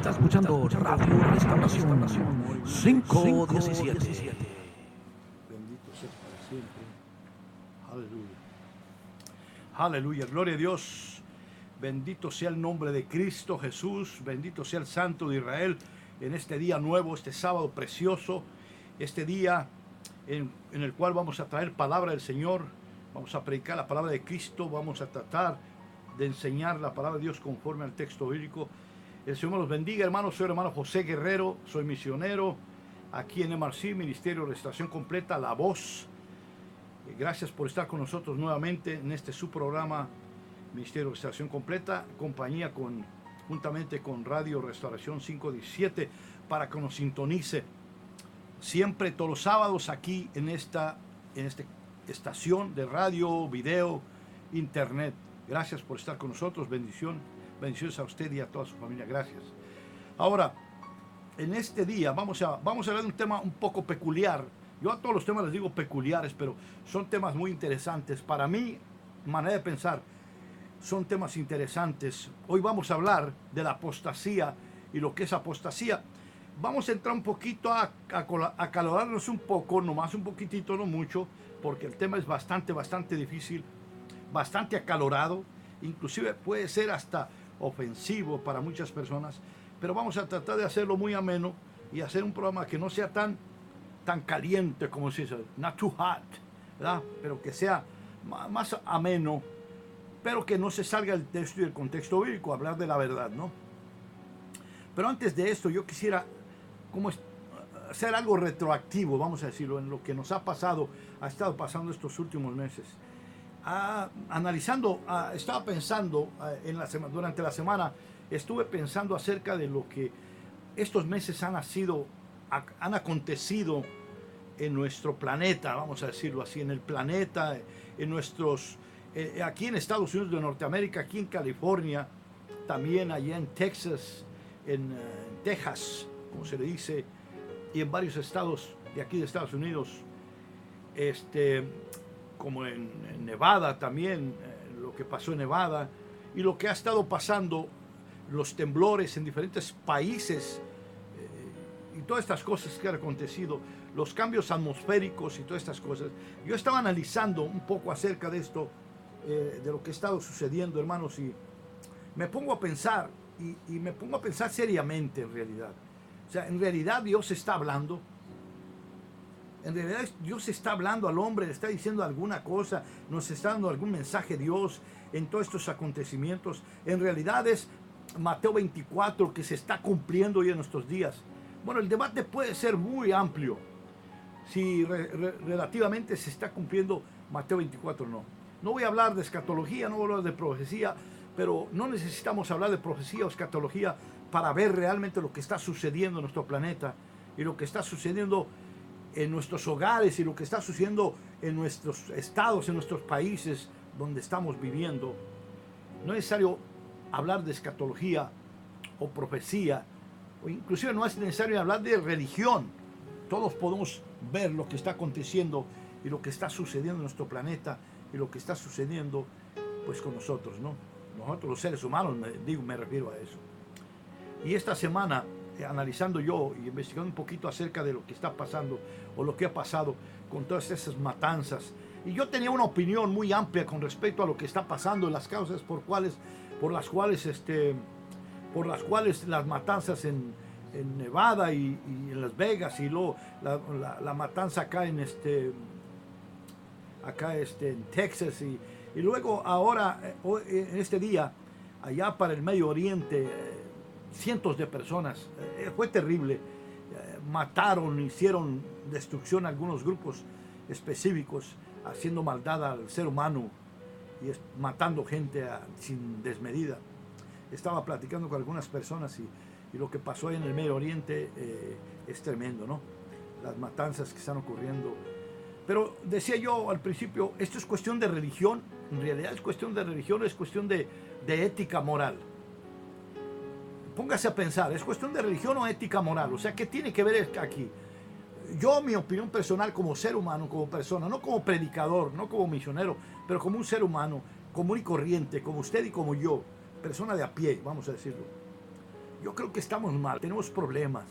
está escuchando Radio Restauración 517. Bendito sea para siempre. Aleluya. Aleluya. Gloria a Dios. Bendito sea el nombre de Cristo Jesús. Bendito sea el Santo de Israel en este día nuevo, este sábado precioso, este día en el cual vamos a traer palabra del Señor. Vamos a predicar la palabra de Cristo. Vamos a tratar de enseñar la palabra de Dios conforme al texto bíblico. El Señor los bendiga, hermanos. Soy el hermano José Guerrero, soy misionero aquí en MRC, Ministerio de Restauración Completa, La Voz. Gracias por estar con nosotros nuevamente en este su programa, Ministerio de Restauración Completa, compañía juntamente con Radio Restauración 517, para que nos sintonice siempre todos los sábados aquí en esta estación de radio, video, internet. Gracias por estar con nosotros. Bendiciones a usted y a toda su familia. Gracias. Ahora, en este día vamos a hablar de un tema un poco peculiar. Yo a todos los temas les digo peculiares, pero son temas muy interesantes. Para mí, manera de pensar, son temas interesantes. Hoy vamos a hablar de la apostasía y lo que es apostasía. Vamos a entrar un poquito a acalorarnos un poco, nomás un poquitito, no mucho, porque el tema es bastante difícil, bastante acalorado, inclusive puede ser hasta ofensivo para muchas personas, pero vamos a tratar de hacerlo muy ameno y hacer un programa que no sea tan caliente, como se dice, not too hot, ¿verdad? Pero que sea más ameno, pero que no se salga del texto y del contexto bíblico, hablar de la verdad, ¿no? Pero antes de esto, yo quisiera hacer algo retroactivo, vamos a decirlo, en lo que nos ha estado pasando estos últimos meses. Estaba pensando durante la semana, estuve pensando acerca de lo que estos meses han acontecido en nuestro planeta, vamos a decirlo así, en el planeta, aquí en Estados Unidos de Norteamérica, aquí en California, también allá en Texas, en Texas, como se le dice, y en varios estados de aquí de Estados Unidos, como en Nevada también, lo que pasó en Nevada, y lo que ha estado pasando, los temblores en diferentes países, y todas estas cosas que han acontecido, los cambios atmosféricos y todas estas cosas. Yo estaba analizando un poco acerca de esto, de lo que ha estado sucediendo, hermanos, y me pongo a pensar, y me pongo a pensar seriamente en realidad. O sea, en realidad Dios está hablando. En realidad Dios está hablando al hombre, le está diciendo alguna cosa, nos está dando algún mensaje Dios en todos estos acontecimientos. En realidad es Mateo 24 que se está cumpliendo hoy en nuestros días. Bueno, el debate puede ser muy amplio. Si relativamente se está cumpliendo Mateo 24 o no. No voy a hablar de escatología, no voy a hablar de profecía, pero no necesitamos hablar de profecía o escatología para ver realmente lo que está sucediendo en nuestro planeta y lo que está sucediendo en nuestros hogares y lo que está sucediendo en nuestros estados, en nuestros países donde estamos viviendo. No es necesario hablar de escatología o profecía, o inclusive no es necesario hablar de religión. Todos podemos ver lo que está aconteciendo y lo que está sucediendo en nuestro planeta y lo que está sucediendo pues con nosotros, ¿no? Nosotros los seres humanos, me refiero a eso. Y esta semana, analizando yo y investigando un poquito acerca de lo que está pasando o lo que ha pasado con todas esas matanzas, y yo tenía una opinión muy amplia con respecto a lo que está pasando, las causas por las cuales las matanzas en Nevada y en Las Vegas, y luego la matanza acá en Texas, y luego ahora en este día allá para el Medio Oriente, cientos de personas, fue terrible, mataron, hicieron destrucción a algunos grupos específicos, haciendo maldad al ser humano y matando gente sin desmedida. Estaba platicando con algunas personas y lo que pasó ahí en el Medio Oriente es tremendo, ¿no? Las matanzas que están ocurriendo. Pero decía yo al principio, esto es cuestión de religión. En realidad es cuestión de religión, es cuestión de ética moral. Póngase a pensar, ¿es cuestión de religión o ética moral? O sea, ¿qué tiene que ver aquí? Yo, mi opinión personal como ser humano, como persona, no como predicador, no como misionero, pero como un ser humano común y corriente, como usted y como yo, persona de a pie, vamos a decirlo. yo creo que estamos mal, tenemos problemas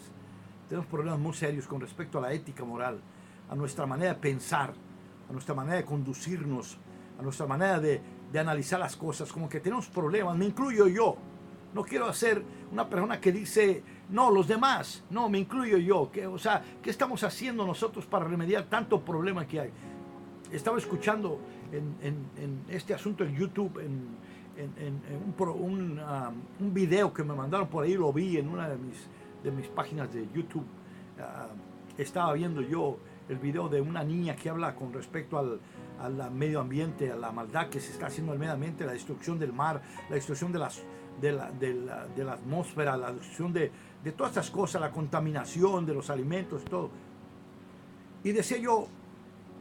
muy serios con respecto a la ética moral, a nuestra manera de pensar, a nuestra manera de conducirnos, a nuestra manera de analizar las cosas, como que tenemos problemas, me incluyo yo. No quiero ser una persona que dice, no, los demás, no, me incluyo yo. O sea, ¿qué estamos haciendo nosotros para remediar tanto problema que hay? Estaba escuchando en este asunto en YouTube, un video que me mandaron por ahí, lo vi en una de mis páginas de YouTube. Estaba viendo yo el video de una niña que habla con respecto al medio ambiente, a la maldad que se está haciendo al medio ambiente, la destrucción del mar, la destrucción de la atmósfera, la destrucción de todas estas cosas, la contaminación de los alimentos, todo. Y decía yo,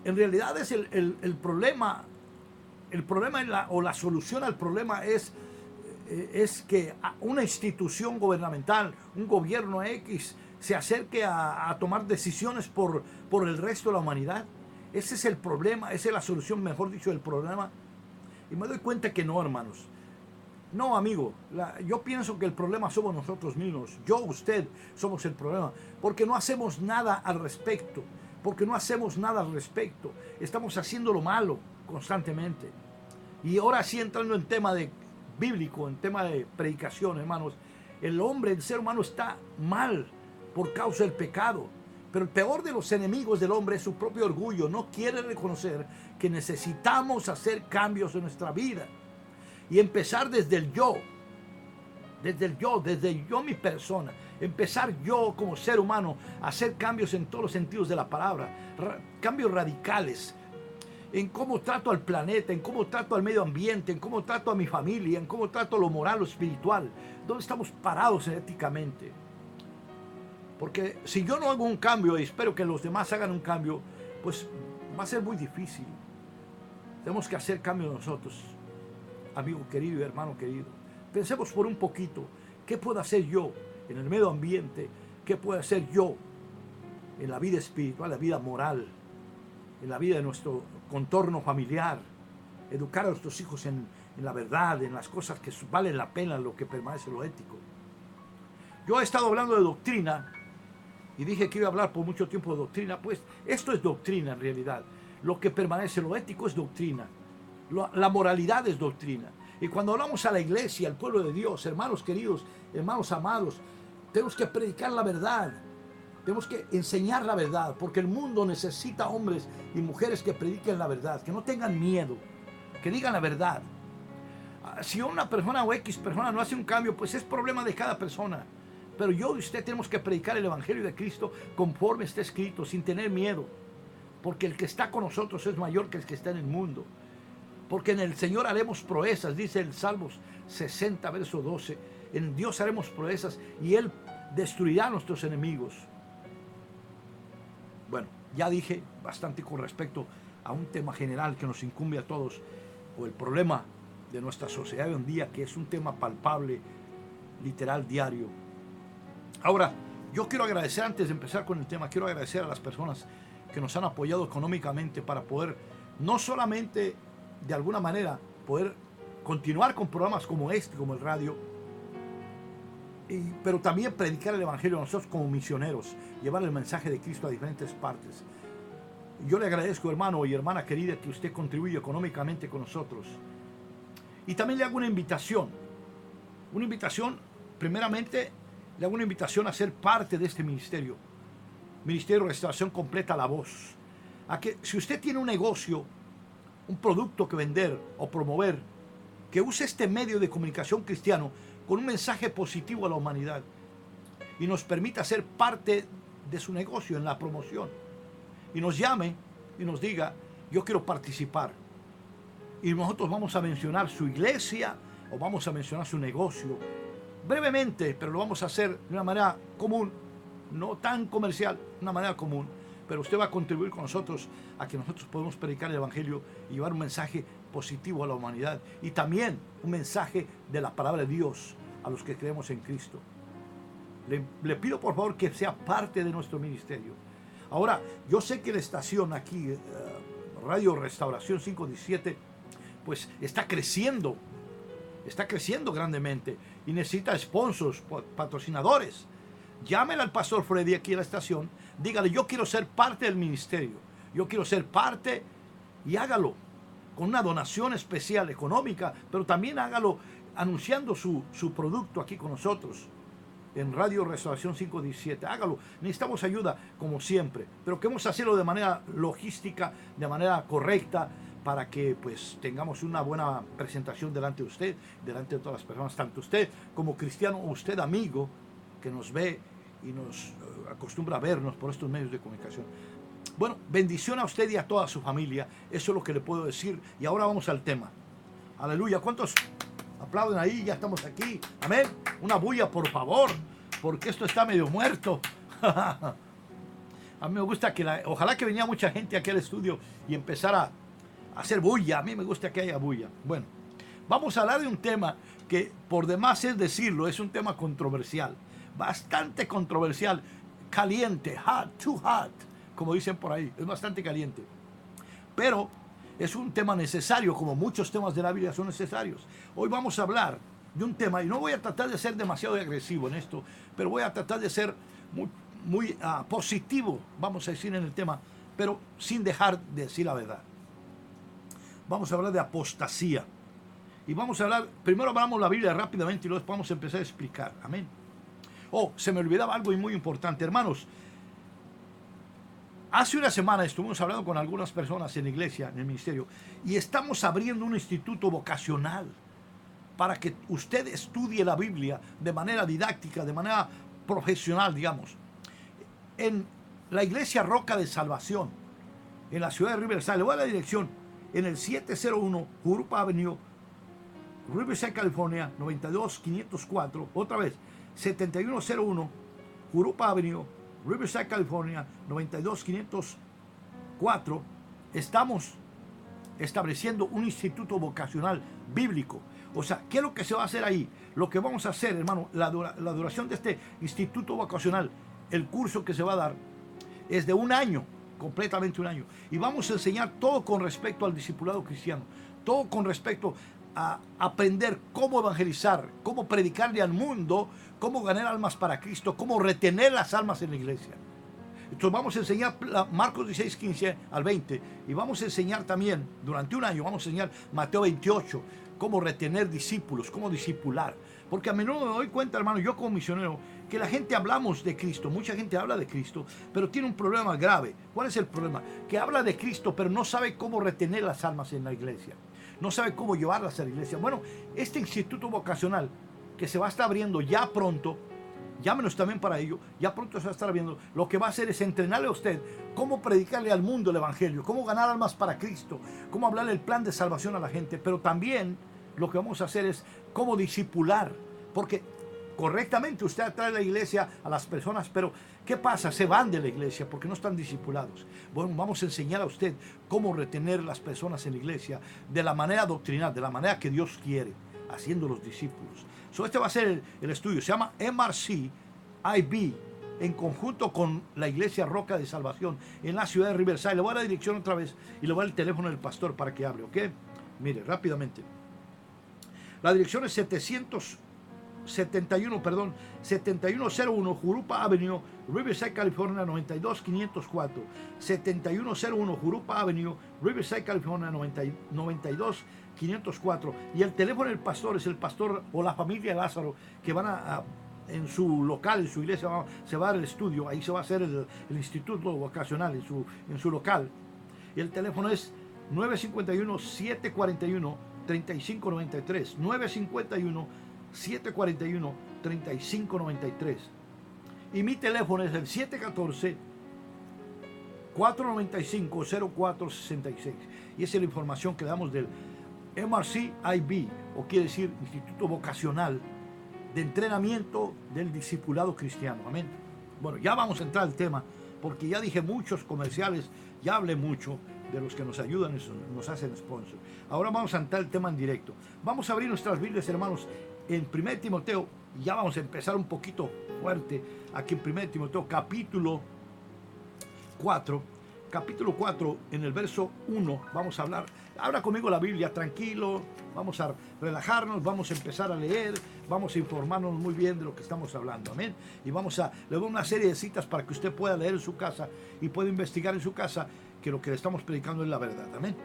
en realidad es el problema o la solución al problema es que una institución gubernamental, un gobierno X, se acerque a tomar decisiones por el resto de la humanidad. Ese es el problema, esa es la solución, mejor dicho, del problema. Y me doy cuenta que no, hermanos. No, amigo, yo pienso que el problema somos nosotros mismos. Yo, usted, somos el problema. Porque no hacemos nada al respecto. Estamos haciendo lo malo constantemente. Y ahora sí, entrando en tema de bíblico, en tema de predicación, hermanos, el ser humano está mal por causa del pecado. Pero el peor de los enemigos del hombre es su propio orgullo. No quiere reconocer que necesitamos hacer cambios en nuestra vida. Y empezar desde el yo, mi persona. Empezar yo como ser humano a hacer cambios en todos los sentidos de la palabra. Cambios radicales. En cómo trato al planeta, en cómo trato al medio ambiente, en cómo trato a mi familia, en cómo trato lo moral, lo espiritual. ¿Dónde estamos parados éticamente? Porque si yo no hago un cambio y espero que los demás hagan un cambio, pues va a ser muy difícil. Tenemos que hacer cambio nosotros, amigo querido y hermano querido. Pensemos por un poquito, ¿qué puedo hacer yo en el medio ambiente? ¿Qué puedo hacer yo en la vida espiritual, la vida moral, en la vida de nuestro contorno familiar? Educar a nuestros hijos en la verdad, en las cosas que valen la pena, en lo que permanece lo ético. Yo he estado hablando de doctrina y dije que iba a hablar por mucho tiempo de doctrina. Pues esto es doctrina en realidad. Lo que permanece, lo ético, es doctrina. La moralidad es doctrina. Y cuando hablamos a la iglesia, al pueblo de Dios, hermanos queridos, hermanos amados, tenemos que predicar la verdad. Tenemos que enseñar la verdad, porque el mundo necesita hombres y mujeres que prediquen la verdad, que no tengan miedo, que digan la verdad. Si una persona o X persona no hace un cambio, pues es problema de cada persona. Pero yo y usted tenemos que predicar el Evangelio de Cristo conforme está escrito, sin tener miedo. Porque el que está con nosotros es mayor que el que está en el mundo. Porque en el Señor haremos proezas, dice el Salmos 60, verso 12. En Dios haremos proezas y Él destruirá a nuestros enemigos. Bueno, ya dije bastante con respecto a un tema general que nos incumbe a todos, o el problema de nuestra sociedad hoy en día, que es un tema palpable, literal, diario. Ahora, yo quiero agradecer, antes de empezar con el tema, quiero agradecer a las personas que nos han apoyado económicamente para poder, no solamente de alguna manera, poder continuar con programas como este, como el radio, pero también predicar el Evangelio a nosotros como misioneros, llevar el mensaje de Cristo a diferentes partes. Yo le agradezco, hermano y hermana querida, que usted contribuye económicamente con nosotros. Y también le hago una invitación, primeramente, le hago una invitación a ser parte de este ministerio, Ministerio de Restauración Completa La Voz. A que si usted tiene un negocio, un producto que vender o promover, que use este medio de comunicación cristiano con un mensaje positivo a la humanidad y nos permita ser parte de su negocio en la promoción. Y nos llame y nos diga, yo quiero participar. Y nosotros vamos a mencionar su iglesia o vamos a mencionar su negocio brevemente, pero lo vamos a hacer de una manera común, no tan comercial, de una manera común. Pero usted va a contribuir con nosotros a que nosotros podamos predicar el Evangelio y llevar un mensaje positivo a la humanidad y también un mensaje de la palabra de Dios a los que creemos en Cristo. Le pido por favor que sea parte de nuestro ministerio. Ahora, yo sé que la estación aquí, Radio Restauración 517, pues está creciendo grandemente. y necesita sponsors, patrocinadores, llámele al pastor Freddy aquí a la estación, dígale, yo quiero ser parte del ministerio, yo quiero ser parte, y hágalo con una donación especial económica, pero también hágalo anunciando su producto aquí con nosotros en Radio Restauración 517. Hágalo, necesitamos ayuda como siempre, pero queremos hacerlo de manera logística, de manera correcta, para que pues tengamos una buena presentación delante de usted, delante de todas las personas, tanto usted como cristiano o usted amigo que nos ve y nos acostumbra a vernos por estos medios de comunicación. Bueno, bendición a usted y a toda su familia, eso es lo que le puedo decir. Y ahora vamos al tema. Aleluya, ¿cuántos aplauden ahí? Ya estamos aquí, amén. Una bulla, por favor, porque esto está medio muerto. A mí me gusta ojalá que venía mucha gente aquí al estudio y empezara a hacer bulla. A mí me gusta que haya bulla. Bueno, vamos a hablar de un tema que por demás es decirlo, es un tema controversial, bastante controversial, caliente, hot, too hot, como dicen por ahí, es bastante caliente. Pero es un tema necesario, como muchos temas de la Biblia son necesarios. Hoy vamos a hablar de un tema, y no voy a tratar de ser demasiado agresivo en esto, pero voy a tratar de ser muy positivo, vamos a decir, en el tema, pero sin dejar de decir la verdad. Vamos a hablar de apostasía. Y vamos a hablar, primero hablamos la Biblia rápidamente y luego vamos a empezar a explicar. Amén. Oh, se me olvidaba algo muy importante, hermanos. Hace una semana estuvimos hablando con algunas personas en la iglesia, en el ministerio, y estamos abriendo un instituto vocacional para que usted estudie la Biblia de manera didáctica, de manera profesional, digamos. En la iglesia Roca de Salvación, en la ciudad de Riverside, le voy a la dirección, en el 701 Jurupa Avenue, Riverside, California, 92504, otra vez, 7101 Jurupa Avenue, Riverside, California, 92504. Estamos estableciendo un instituto vocacional bíblico. O sea, ¿qué es lo que se va a hacer ahí? Lo que vamos a hacer, hermano, la duración de este instituto vocacional, el curso que se va a dar, es de un año, completamente un año. Y vamos a enseñar todo con respecto al discipulado cristiano, todo con respecto a aprender cómo evangelizar, cómo predicarle al mundo, cómo ganar almas para Cristo, cómo retener las almas en la iglesia. Entonces vamos a enseñar Marcos 16, 15 al 20, y vamos a enseñar también, durante un año, vamos a enseñar Mateo 28, cómo retener discípulos, cómo discipular. Porque a menudo me doy cuenta, hermano, yo como misionero, que la gente hablamos de Cristo, mucha gente habla de Cristo, pero tiene un problema grave. ¿Cuál es el problema? Que habla de Cristo, pero no sabe cómo retener las almas en la iglesia. No sabe cómo llevarlas a la iglesia. Bueno, este instituto vocacional que se va a estar abriendo ya pronto, llámenos también para ello, ya pronto se va a estar abriendo, lo que va a hacer es entrenarle a usted cómo predicarle al mundo el evangelio, cómo ganar almas para Cristo, cómo hablarle el plan de salvación a la gente, pero también lo que vamos a hacer es cómo discipular, porque correctamente usted atrae a la iglesia a las personas, pero ¿qué pasa? Se van de la iglesia porque no están discipulados. Bueno, vamos a enseñar a usted cómo retener las personas en la iglesia de la manera doctrinal, de la manera que Dios quiere, haciendo los discípulos. Este va a ser el estudio, se llama MRC IB, en conjunto con la iglesia Roca de Salvación en la ciudad de Riverside. Le voy a dar la dirección otra vez y le voy a dar el teléfono del pastor para que hable, ¿ok? Mire, rápidamente. La dirección es 7101 Jurupa Avenue, Riverside, California, 92504. 7101 Jurupa Avenue, Riverside, California, 92504. Y el teléfono del pastor es el pastor o la familia Lázaro, que van en su local, en su iglesia, se va a dar el estudio, ahí se va a hacer el instituto vocacional en su local. Y el teléfono es 951-741-3593. 951-741-3593. Y mi teléfono es el 714-495-0466. Y esa es la información que damos del MRC IB, o quiere decir Instituto Vocacional de Entrenamiento del Discipulado Cristiano. Amén. Bueno, ya vamos a entrar al tema, porque ya dije muchos comerciales, ya hablé mucho de los que nos ayudan y nos hacen sponsor. Ahora vamos a entrar al tema en directo. Vamos a abrir nuestras Biblias, hermanos, en 1 Timoteo. Ya vamos a empezar un poquito fuerte aquí en 1 Timoteo, capítulo 4. Capítulo 4, en el verso 1, vamos a hablar. Abra conmigo la Biblia, tranquilo, vamos a relajarnos, vamos a empezar a leer, vamos a informarnos muy bien de lo que estamos hablando, amén. Y le doy una serie de citas para que usted pueda leer en su casa y pueda investigar en su casa que lo que le estamos predicando es la verdad, amén.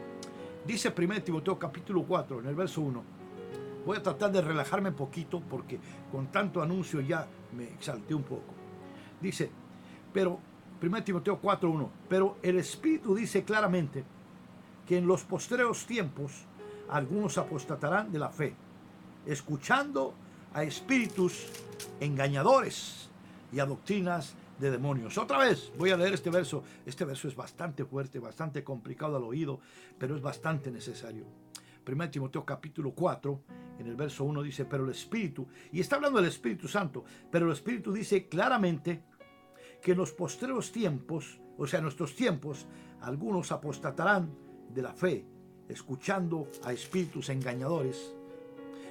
Dice 1 Timoteo capítulo 4, en el verso 1. Voy a tratar de relajarme un poquito porque con tanto anuncio ya me exalté un poco. Dice, pero 1 Timoteo 4:1, pero el Espíritu dice claramente que en los postreros tiempos algunos apostatarán de la fe, escuchando a espíritus engañadores y a doctrinas de demonios. Otra vez voy a leer este verso. Este verso es bastante fuerte, bastante complicado al oído, pero es bastante necesario. 1 Timoteo capítulo 4, en el verso 1 dice, pero el Espíritu, y está hablando del Espíritu Santo, pero el Espíritu dice claramente que en los postreros tiempos, o sea, en nuestros tiempos, algunos apostatarán de la fe, escuchando a espíritus engañadores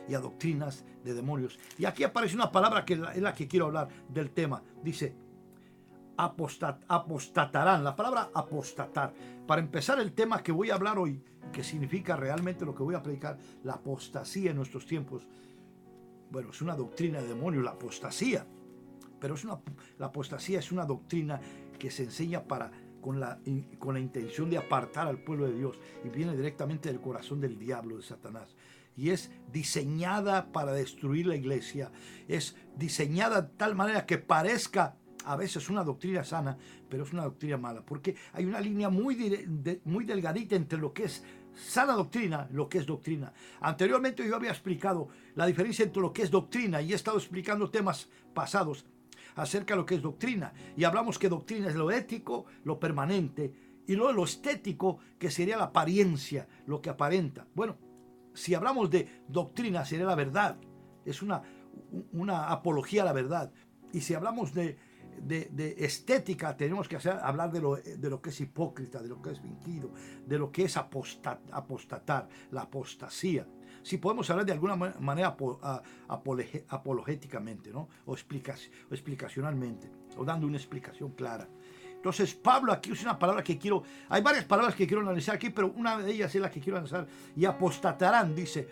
y a doctrinas de demonios. Y aquí aparece una palabra que es la que quiero hablar del tema. Dice, apostatarán. La palabra apostatar. Para empezar el tema que voy a hablar hoy, que significa realmente lo que voy a predicar, la apostasía en nuestros tiempos. Bueno, es una doctrina de demonios, la apostasía. Pero la apostasía es una doctrina que se enseña con la intención de apartar al pueblo de Dios, y viene directamente del corazón del diablo, de Satanás, y es diseñada para destruir la iglesia, es diseñada de tal manera que parezca a veces una doctrina sana, pero es una doctrina mala, porque hay una línea muy delgadita entre lo que es sana doctrina, lo que es doctrina. Anteriormente yo había explicado la diferencia entre lo que es doctrina, y he estado explicando temas pasados acerca de lo que es doctrina, y hablamos que doctrina es lo ético, lo permanente, y luego lo estético, que sería la apariencia, lo que aparenta. Bueno, si hablamos de doctrina, sería la verdad, es una apología a la verdad. Y si hablamos de estética, tenemos que hablar de lo que es hipócrita, de lo que es fingido, de lo que es apostatar, la apostasía. Si podemos hablar de alguna manera apologéticamente, ¿no? o explicacionalmente, o dando una explicación clara. Entonces Pablo aquí usa una palabra que hay varias palabras que quiero analizar aquí, pero una de ellas es la que quiero analizar, y apostatarán, dice.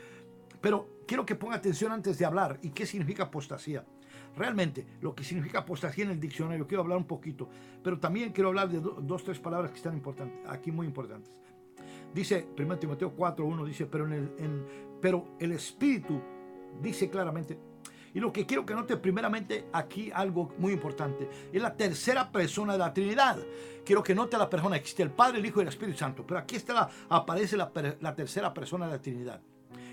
Pero quiero que ponga atención antes de hablar. ¿Y qué significa apostasía? Realmente, lo que significa apostasía en el diccionario, quiero hablar un poquito, pero también quiero hablar de dos, tres palabras que están aquí muy importantes. Dice 1 Timoteo 4:1, dice, pero el Espíritu dice claramente, y lo que quiero que note primeramente aquí algo muy importante, es la tercera persona de la Trinidad. Quiero que note a la persona, existe el Padre, el Hijo y el Espíritu Santo, pero aquí aparece la tercera persona de la Trinidad.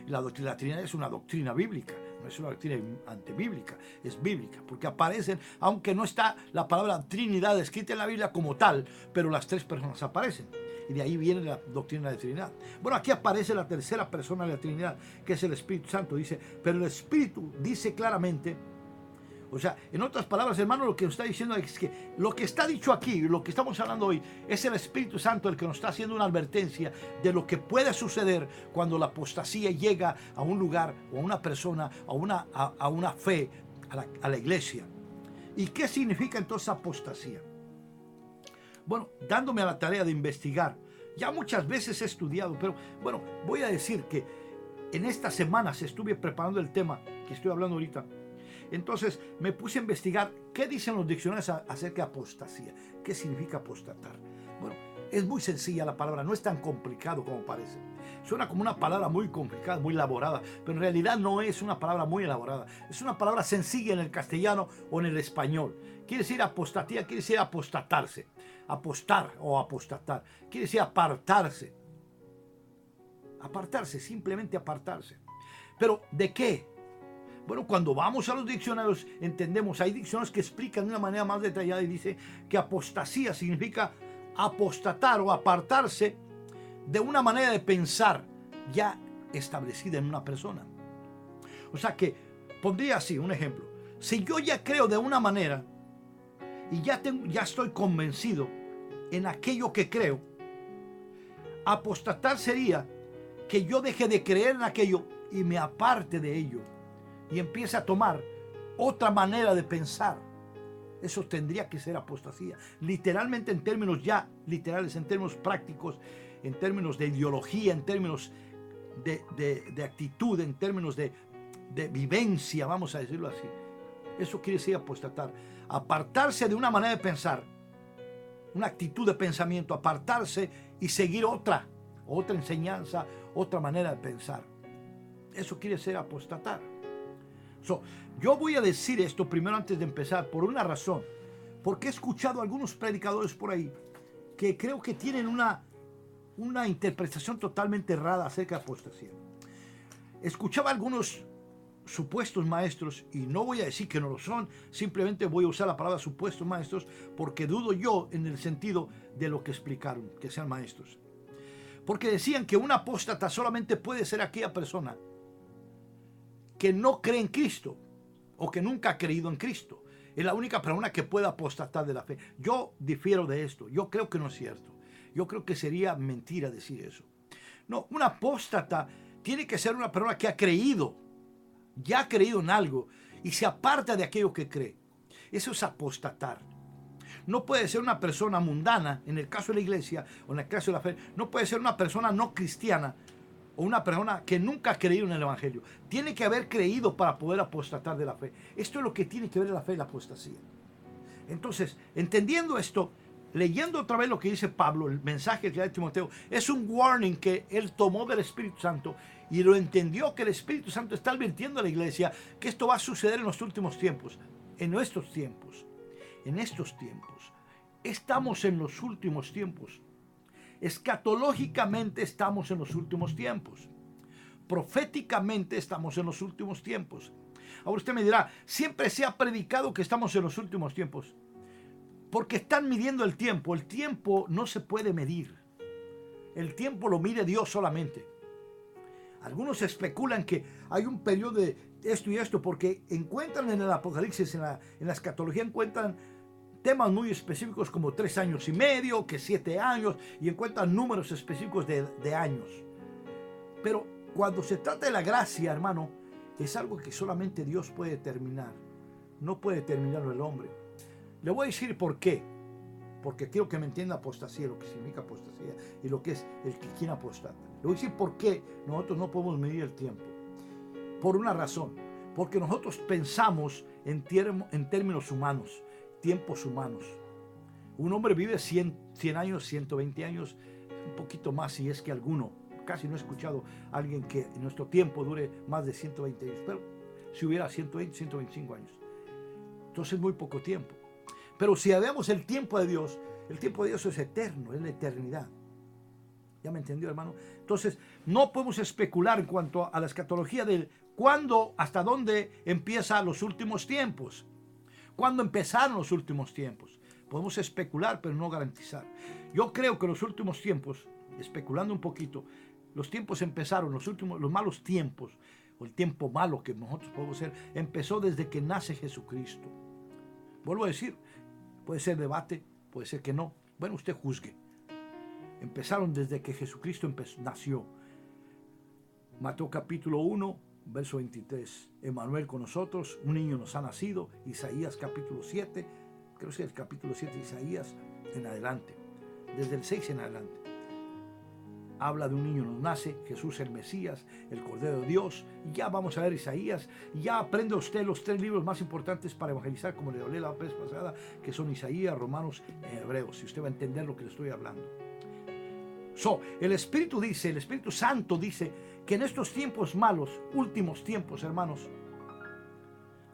La Trinidad es una doctrina bíblica, no es una doctrina antibíblica, es bíblica, porque aparecen, aunque no está la palabra Trinidad escrita en la Biblia como tal, pero las tres personas aparecen, y de ahí viene la doctrina de Trinidad. Bueno, aquí aparece la tercera persona de la Trinidad, que es el Espíritu Santo, dice, pero el Espíritu dice claramente, o sea, en otras palabras, hermano, lo que nos está diciendo es que lo que está dicho aquí, lo que estamos hablando hoy, es el Espíritu Santo el que nos está haciendo una advertencia de lo que puede suceder cuando la apostasía llega a un lugar, o a una persona, a una fe, a la iglesia. ¿Y qué significa entonces apostasía? Bueno, dándome a la tarea de investigar, ya muchas veces he estudiado, pero bueno, voy a decir que en estas semanas estuve preparando el tema que estoy hablando ahorita. Entonces me puse a investigar qué dicen los diccionarios acerca de apostasía. ¿Qué significa apostatar? Bueno, es muy sencilla la palabra, no es tan complicado como parece. Suena como una palabra muy complicada, muy elaborada, pero en realidad no es una palabra muy elaborada. Es una palabra sencilla en el castellano o en el español. Quiere decir apostatía, quiere decir apostatarse. Apostar o apostatar. Quiere decir apartarse. Apartarse, simplemente apartarse. ¿Pero de qué? Bueno, cuando vamos a los diccionarios entendemos, hay diccionarios que explican de una manera más detallada y dice que apostasía significa apostatar o apartarse de una manera de pensar ya establecida en una persona. O sea que pondría así un ejemplo. Si yo ya creo de una manera y ya estoy convencido en aquello que creo, apostatar sería que yo deje de creer en aquello y me aparte de ello y empiece a tomar otra manera de pensar. Eso tendría que ser apostasía. Literalmente, en términos ya literales, en términos prácticos, en términos de ideología, en términos de actitud, en términos de de vivencia, vamos a decirlo así. Eso quiere decir apostatar. Apartarse de una manera de pensar, una actitud de pensamiento, apartarse y seguir otra enseñanza, otra manera de pensar. Eso quiere decir apostatar. Yo voy a decir esto primero antes de empezar, por una razón. Porque he escuchado a algunos predicadores por ahí que creo que tienen una interpretación totalmente errada acerca de apostasía. Escuchaba a algunos supuestos maestros, y no voy a decir que no lo son, simplemente voy a usar la palabra supuestos maestros porque dudo yo en el sentido de lo que explicaron, que sean maestros. Porque decían que un apóstata solamente puede ser aquella persona que no cree en Cristo o que nunca ha creído en Cristo. Es la única persona que puede apostatar de la fe. Yo difiero de esto. Yo creo que no es cierto. Yo creo que sería mentira decir eso. No, un apóstata tiene que ser una persona que ha creído, ya ha creído en algo y se aparta de aquello que cree. Eso es apostatar. No puede ser una persona mundana, en el caso de la iglesia o en el caso de la fe. No puede ser una persona no cristiana o una persona que nunca ha creído en el evangelio. Tiene que haber creído para poder apostatar de la fe. Esto es lo que tiene que ver la fe y la apostasía. Entonces, entendiendo esto, leyendo otra vez lo que dice Pablo, el mensaje que da de Timoteo, es un warning que él tomó del Espíritu Santo y lo entendió, que el Espíritu Santo está advirtiendo a la iglesia que esto va a suceder en los últimos tiempos, en nuestros tiempos, en estos tiempos. Estamos en los últimos tiempos. Escatológicamente estamos en los últimos tiempos. Proféticamente estamos en los últimos tiempos. Ahora usted me dirá, siempre se ha predicado que estamos en los últimos tiempos. Porque están midiendo el tiempo. El tiempo no se puede medir. El tiempo lo mide Dios solamente. Algunos especulan que hay un periodo de esto y esto porque encuentran en el Apocalipsis, en la escatología, encuentran temas muy específicos como 3 años y medio, que 7 años, y encuentran números específicos de años. Pero cuando se trata de la gracia, hermano, es algo que solamente Dios puede determinar. No puede determinarlo el hombre. Le voy a decir por qué. Porque quiero que me entienda apostasía, lo que significa apostasía y lo que es el que quien apostata. Le voy a decir por qué nosotros no podemos medir el tiempo. Por una razón. Porque nosotros pensamos en términos humanos, tiempos humanos. Un hombre vive 100 años, 120 años, un poquito más si es que alguno. Casi no he escuchado a alguien que en nuestro tiempo dure más de 120 años. Pero si hubiera 120, 125 años. Entonces es muy poco tiempo. Pero si vemos el tiempo de Dios es eterno, es la eternidad. ¿Ya me entendió, hermano? Entonces, no podemos especular en cuanto a la escatología de cuándo, hasta dónde empiezan los últimos tiempos. ¿Cuándo empezaron los últimos tiempos? Podemos especular, pero no garantizar. Yo creo que los últimos tiempos, especulando un poquito, los tiempos empezaron, los malos tiempos, o el tiempo malo que nosotros podemos ser, empezó desde que nace Jesucristo. Vuelvo a decir, puede ser debate, puede ser que no. Bueno, usted juzgue. Empezaron desde que Jesucristo nació. Mateo capítulo 1, verso 23. Emmanuel con nosotros, un niño nos ha nacido. Isaías capítulo 7, creo que es el capítulo 7 de Isaías en adelante. Desde el 6 en adelante. Habla de un niño nos nace, Jesús el Mesías, el Cordero de Dios. Y ya vamos a ver Isaías. Ya aprende usted los 3 libros más importantes para evangelizar, como le hablé la vez pasada, que son Isaías, Romanos y Hebreos. Si usted va a entender lo que le estoy hablando. El Espíritu dice, el Espíritu Santo dice que en estos tiempos malos, últimos tiempos, hermanos,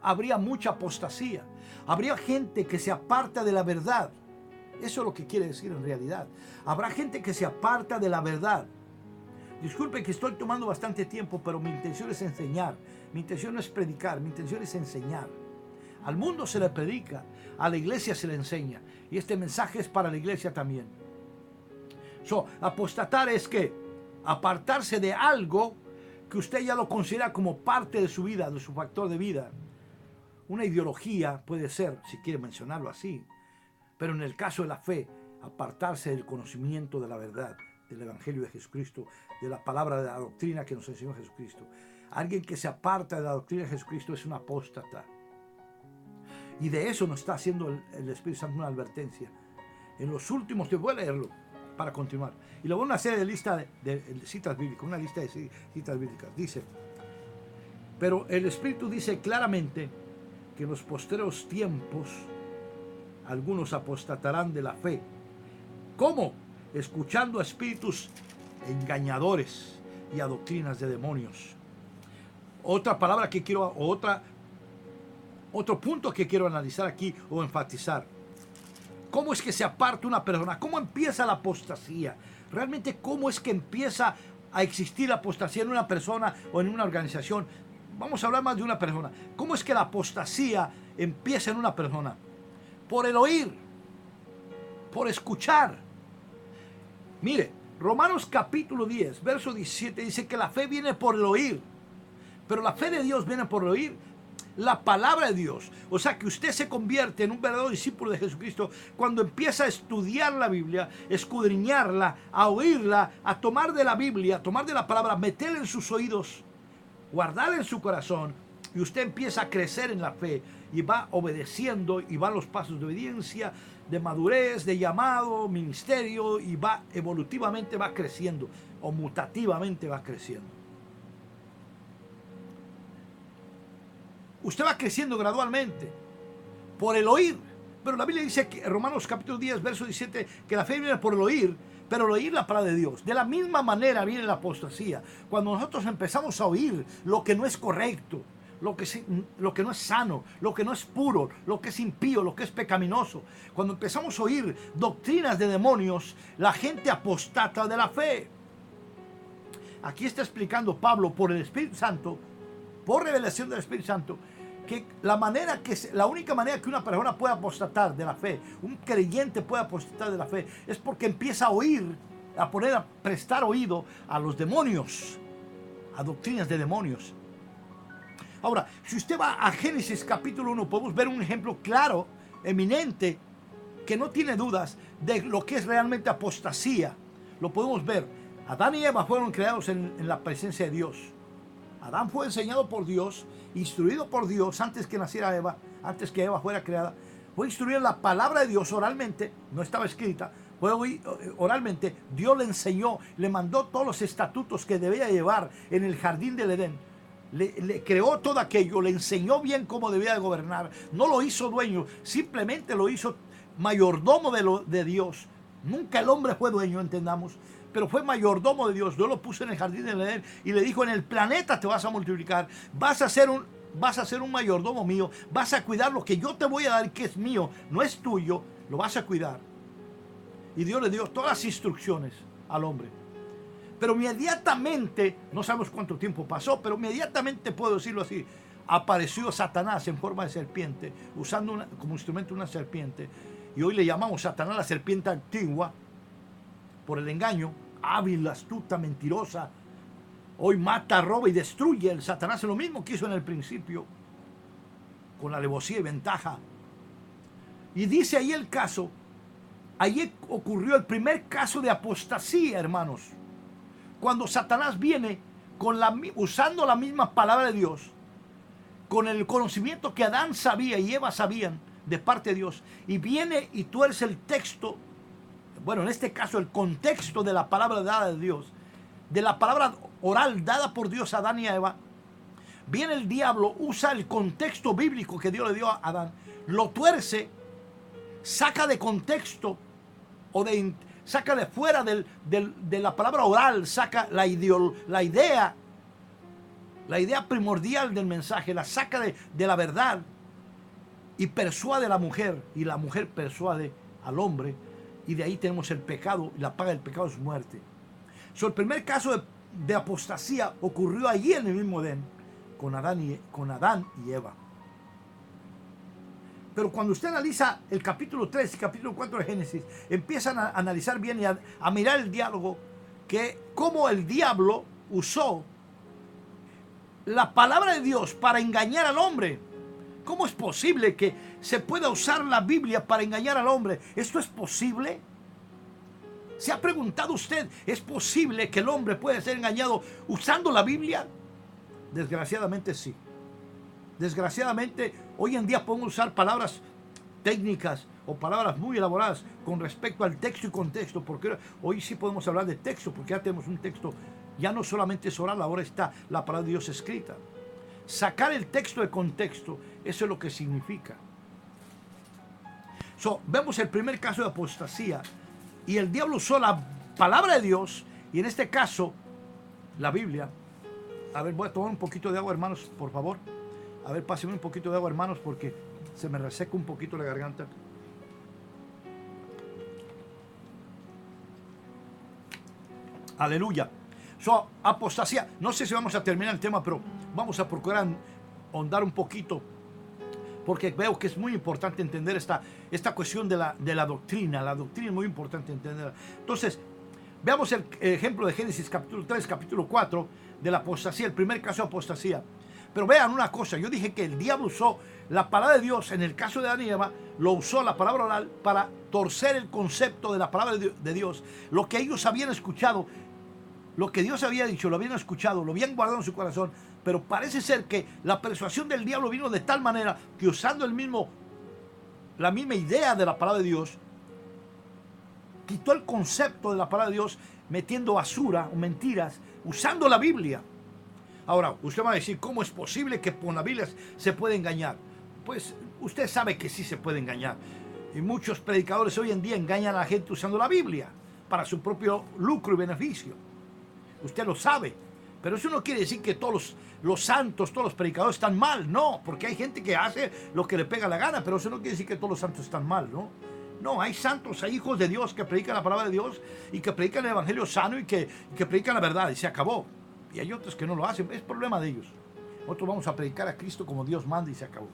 habría mucha apostasía. Habría gente que se aparta de la verdad. Eso es lo que quiere decir en realidad. Habrá gente que se aparta de la verdad. Disculpe que estoy tomando bastante tiempo, pero mi intención es enseñar. Mi intención no es predicar, mi intención es enseñar. Al mundo se le predica, a la iglesia se le enseña. Y este mensaje es para la iglesia también. Apostatar es que apartarse de algo que usted ya lo considera como parte de su vida, de su factor de vida. Una ideología puede ser, si quiere mencionarlo así. Pero en el caso de la fe, apartarse del conocimiento de la verdad, del Evangelio de Jesucristo, de la palabra, de la doctrina que nos enseñó Jesucristo. Alguien que se aparta de la doctrina de Jesucristo es un apóstata. Y de eso nos está haciendo el Espíritu Santo una advertencia. En los últimos tiempos, voy a leerlo para continuar. Y luego una serie de citas bíblicas, una lista de citas bíblicas. Dice, Pero el Espíritu dice claramente que en los postreros tiempos algunos apostatarán de la fe. ¿Cómo? Escuchando a espíritus engañadores y a doctrinas de demonios. Otra palabra que quiero, otro punto que quiero analizar aquí o enfatizar. ¿Cómo es que se aparta una persona? ¿Cómo empieza la apostasía? Realmente, ¿cómo es que empieza a existir la apostasía en una persona o en una organización? Vamos a hablar más de una persona. ¿Cómo es que la apostasía empieza en una persona? Por el oír, por escuchar. Mire, Romanos capítulo 10, verso 17 dice que la fe viene por el oír. Pero la fe de Dios viene por el oír la palabra de Dios. O sea que usted se convierte en un verdadero discípulo de Jesucristo cuando empieza a estudiar la Biblia, escudriñarla, a oírla, a tomar de la Biblia, a tomar de la palabra, meterla en sus oídos, guardarla en su corazón, y usted empieza a crecer en la fe y va obedeciendo y va a los pasos de obediencia, de madurez, de llamado, ministerio, y va evolutivamente, va creciendo o mutativamente va creciendo. Usted va creciendo gradualmente por el oír. Pero la Biblia dice que Romanos capítulo 10, verso 17, que la fe viene por el oír, pero el oír la palabra de Dios. De la misma manera viene la apostasía. Cuando nosotros empezamos a oír lo que no es correcto, lo que no es sano, lo que no es puro, lo que es impío, lo que es pecaminoso. Cuando empezamos a oír doctrinas de demonios, la gente apostata de la fe. Aquí está explicando Pablo por el Espíritu Santo, por revelación del Espíritu Santo, que la única manera que una persona puede apostatar de la fe, un creyente puede apostatar de la fe, es porque empieza a oír, a prestar oído a los demonios, a doctrinas de demonios. Ahora, si usted va a Génesis capítulo 1, podemos ver un ejemplo claro, eminente, que no tiene dudas de lo que es realmente apostasía. Lo podemos ver. Adán y Eva fueron creados en la presencia de Dios. Adán fue enseñado por Dios, instruido por Dios antes que naciera Eva, antes que Eva fuera creada. Fue instruido en la palabra de Dios oralmente, no estaba escrita, fue oralmente. Dios le enseñó, le mandó todos los estatutos que debía llevar en el jardín del Edén. Le creó todo aquello, le enseñó bien cómo debía de gobernar. No lo hizo dueño, simplemente lo hizo mayordomo de Dios. Nunca el hombre fue dueño, entendamos, pero fue mayordomo de Dios. Dios lo puso en el jardín del Edén y le dijo: en el planeta te vas a multiplicar, vas a ser un mayordomo mío, vas a cuidar lo que yo te voy a dar, que es mío, no es tuyo, lo vas a cuidar. Y Dios le dio todas las instrucciones al hombre. Pero inmediatamente, no sabemos cuánto tiempo pasó, pero inmediatamente, puedo decirlo así, apareció Satanás en forma de serpiente, usando como instrumento una serpiente. Y hoy le llamamos Satanás la serpiente antigua, por el engaño, hábil, astuta, mentirosa. Hoy mata, roba y destruye. El Satanás es lo mismo que hizo en el principio, con alevosía y ventaja. Y dice ahí el caso, ahí ocurrió el primer caso de apostasía, hermanos. Cuando Satanás viene usando la misma palabra de Dios, con el conocimiento que Adán sabía y Eva sabían de parte de Dios, y viene y tuerce el texto, bueno, en este caso el contexto de la palabra dada de Dios, de la palabra oral dada por Dios a Adán y a Eva. Viene el diablo, usa el contexto bíblico que Dios le dio a Adán, lo tuerce, saca de contexto saca de fuera de la palabra oral, saca la idea primordial del mensaje, la saca de la verdad y persuade a la mujer, y la mujer persuade al hombre, y de ahí tenemos el pecado, y la paga del pecado es muerte. El primer caso de apostasía ocurrió allí en el mismo Edén, con Adán y Eva. Pero cuando usted analiza el capítulo 3 y capítulo 4 de Génesis, empiezan a analizar bien y a mirar el diálogo, que cómo el diablo usó la palabra de Dios para engañar al hombre. ¿Cómo es posible que se pueda usar la Biblia para engañar al hombre? ¿Esto es posible? ¿Se ha preguntado usted, es posible que el hombre pueda ser engañado usando la Biblia? Desgraciadamente sí. Desgraciadamente, hoy en día podemos usar palabras técnicas o palabras muy elaboradas con respecto al texto y contexto, porque hoy sí podemos hablar de texto, porque ya tenemos un texto, ya no solamente es oral, ahora está la palabra de Dios escrita. sacar el texto de contexto, eso es lo que significa. Vemos el primer caso de apostasía, y el diablo usó la palabra de Dios, y en este caso, la Biblia. A ver, voy a tomar un poquito de agua, hermanos, por favor. A ver, pásenme un poquito de agua, hermanos, porque se me reseca un poquito la garganta. Aleluya. Apostasía. No sé si vamos a terminar el tema, pero vamos a procurar ahondar un poquito, porque veo que es muy importante entender esta cuestión de la doctrina. La doctrina es muy importante entenderla. Entonces, veamos el ejemplo de Génesis capítulo 3, capítulo 4, de la apostasía, el primer caso de apostasía. Pero vean una cosa, yo dije que el diablo usó la palabra de Dios, en el caso de Adán y Eva, lo usó la palabra oral para torcer el concepto de la palabra de Dios. Lo que ellos habían escuchado, lo que Dios había dicho, lo habían escuchado, lo habían guardado en su corazón, pero parece ser que la persuasión del diablo vino de tal manera que usando la misma idea de la palabra de Dios, quitó el concepto de la palabra de Dios, metiendo basura o mentiras, usando la Biblia. Ahora, usted va a decir, ¿cómo es posible que con la Biblia se puede engañar? Pues usted sabe que sí se puede engañar. Y muchos predicadores hoy en día engañan a la gente usando la Biblia para su propio lucro y beneficio. Usted lo sabe. Pero eso no quiere decir que todos los santos, todos los predicadores están mal. No, porque hay gente que hace lo que le pega la gana, pero eso no quiere decir que todos los santos están mal, ¿no? No, hay santos, hay hijos de Dios que predican la palabra de Dios y que predican el evangelio sano y que predican la verdad y se acabó. Y hay otros que no lo hacen, es problema de ellos. Nosotros vamos a predicar a Cristo como Dios manda y se acabó.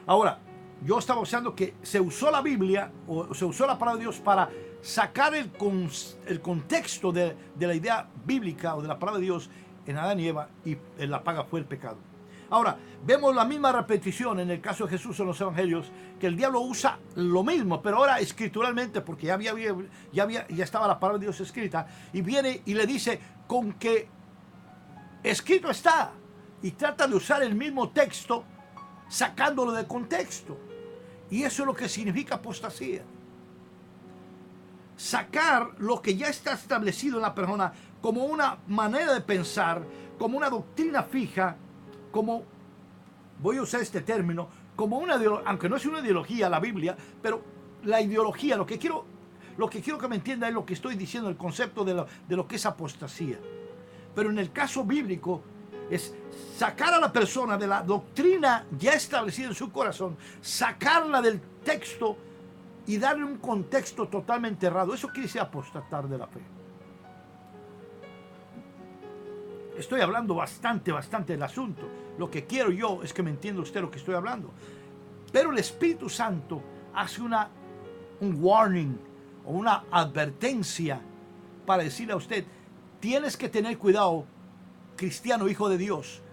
Ahora, yo estaba usando que se usó la Biblia o se usó la palabra de Dios para sacar el contexto de la idea bíblica o de la palabra de Dios en Adán y Eva, y la paga fue el pecado. Ahora, vemos la misma repetición en el caso de Jesús en los evangelios, que el diablo usa lo mismo, pero ahora escrituralmente, porque ya estaba la palabra de Dios escrita, y viene y le dice con que escrito está, y trata de usar el mismo texto sacándolo de contexto. Y eso es lo que significa apostasía. Sacar lo que ya está establecido en la persona como una manera de pensar, como una doctrina fija, como, voy a usar este término, como aunque no es una ideología la Biblia, pero la ideología, lo que quiero que me entienda es lo que estoy diciendo, el concepto de lo que es apostasía. Pero en el caso bíblico es sacar a la persona de la doctrina ya establecida en su corazón, sacarla del texto y darle un contexto totalmente errado. Eso quiere decir apostatar de la fe. Estoy hablando bastante del asunto. Lo que quiero yo es que me entienda usted lo que estoy hablando. Pero el Espíritu Santo hace un warning o una advertencia para decirle a usted, tienes que tener cuidado, cristiano, hijo de Dios,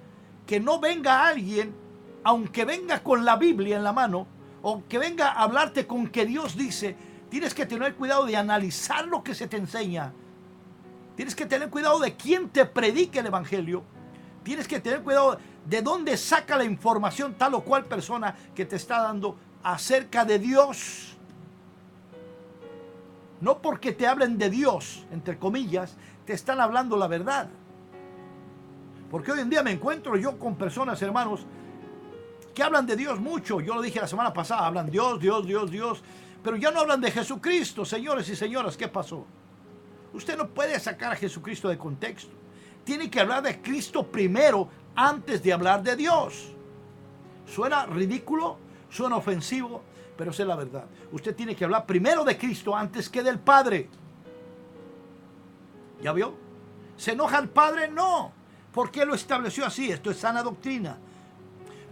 que no venga alguien, aunque venga con la Biblia en la mano, o que venga a hablarte con que Dios dice. Tienes que tener cuidado de analizar lo que se te enseña. Tienes que tener cuidado de quién te predica el evangelio. Tienes que tener cuidado de dónde saca la información tal o cual persona que te está dando acerca de Dios. No porque te hablen de Dios, entre comillas, te están hablando la verdad. Porque hoy en día me encuentro yo con personas, hermanos, que hablan de Dios mucho. Yo lo dije la semana pasada, hablan Dios, pero ya no hablan de Jesucristo. Señores y señoras, ¿qué pasó? Usted no puede sacar a Jesucristo de contexto. Tiene que hablar de Cristo primero antes de hablar de Dios. Suena ridículo, suena ofensivo, pero esa es la verdad. Usted tiene que hablar primero de Cristo antes que del Padre. ¿Ya vio? ¿Se enoja el Padre? No. ¿Por qué lo estableció así? Esto es sana doctrina.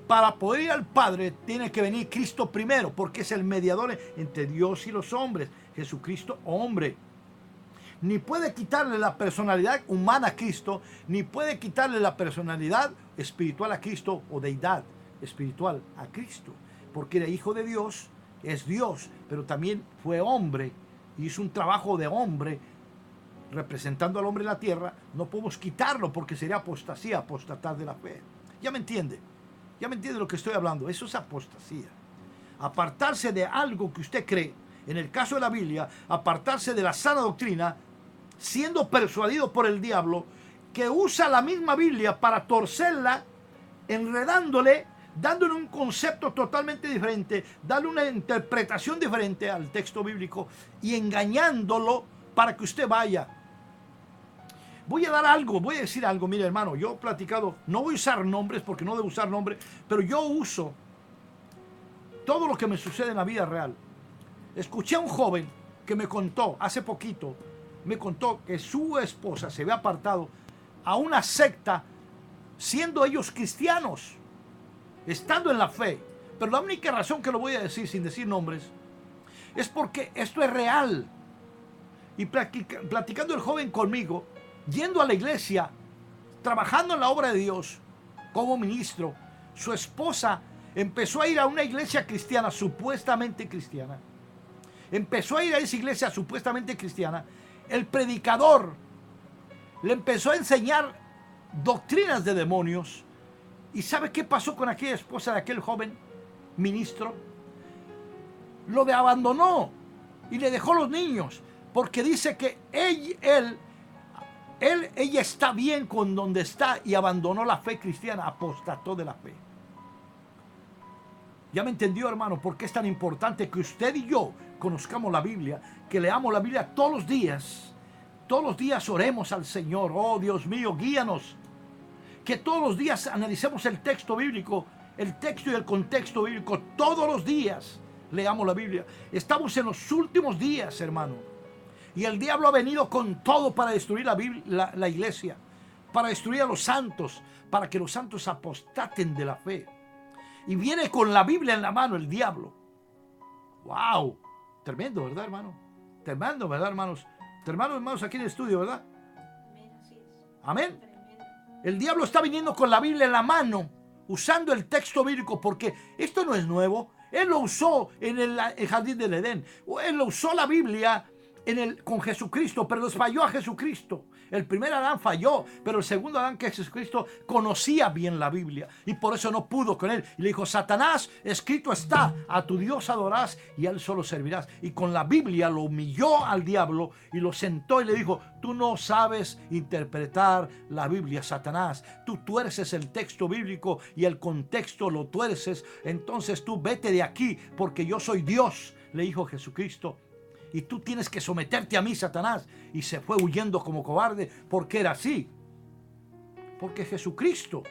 Para poder ir al Padre tiene que venir Cristo primero, porque es el mediador entre Dios y los hombres. Jesucristo, hombre. Ni puede quitarle la personalidad humana a Cristo, ni puede quitarle la personalidad espiritual a Cristo, o deidad espiritual a Cristo, porque era hijo de Dios, es Dios, pero también fue hombre, y hizo un trabajo de hombre, representando al hombre en la tierra. No podemos quitarlo porque sería apostasía, apostatar de la fe. ¿Ya me entiende? ¿Ya me entiende lo que estoy hablando? Eso es apostasía. Apartarse de algo que usted cree, en el caso de la Biblia, apartarse de la sana doctrina, siendo persuadido por el diablo, que usa la misma Biblia para torcerla enredándole, dándole un concepto totalmente diferente, dándole una interpretación diferente al texto bíblico y engañándolo para que usted vaya. Voy a decir algo, mire hermano, yo he platicado, no voy a usar nombres porque no debo usar nombres, pero yo uso todo lo que me sucede en la vida real. Escuché a un joven que me contó hace poquito, me contó que su esposa se había apartado a una secta siendo ellos cristianos, estando en la fe. Pero la única razón que lo voy a decir sin decir nombres es porque esto es real. Y platicando el joven conmigo, yendo a la iglesia, trabajando en la obra de Dios como ministro, su esposa empezó a ir a una iglesia cristiana, supuestamente cristiana. Empezó a ir a esa iglesia supuestamente cristiana. El predicador le empezó a enseñar doctrinas de demonios. ¿Y sabe qué pasó con aquella esposa de aquel joven ministro? Lo abandonó y le dejó los niños, porque dice que ella está bien con donde está y abandonó la fe cristiana, apostató de la fe. Ya me entendió, hermano, por qué es tan importante que usted y yo conozcamos la Biblia, que leamos la Biblia todos los días. Todos los días oremos al Señor. Oh, Dios mío, guíanos. Que todos los días analicemos el texto bíblico, el texto y el contexto bíblico. Todos los días leamos la Biblia. Estamos en los últimos días, hermano. Y el diablo ha venido con todo para destruir la iglesia, para destruir a los santos, para que los santos apostaten de la fe. Y viene con la Biblia en la mano el diablo. ¡Wow! Tremendo, ¿verdad, hermano? Tremendo, ¿verdad, hermanos? Hermanos aquí en el estudio, ¿verdad? Amén. El diablo está viniendo con la Biblia en la mano, usando el texto bíblico, porque esto no es nuevo. Él lo usó en el jardín del Edén. Él lo usó la Biblia con Jesucristo, pero les falló a Jesucristo. El primer Adán falló, pero el segundo Adán, que es Jesucristo, conocía bien la Biblia y por eso no pudo con él. Y le dijo: Satanás, escrito está, a tu Dios adorarás y a él solo servirás. Y con la Biblia lo humilló al diablo y lo sentó y le dijo: tú no sabes interpretar la Biblia, Satanás. Tú tuerces el texto bíblico y el contexto lo tuerces. Entonces tú vete de aquí, porque yo soy Dios, le dijo Jesucristo. Y tú tienes que someterte a mí, Satanás. Y se fue huyendo como cobarde, porque era así. Porque Jesucristo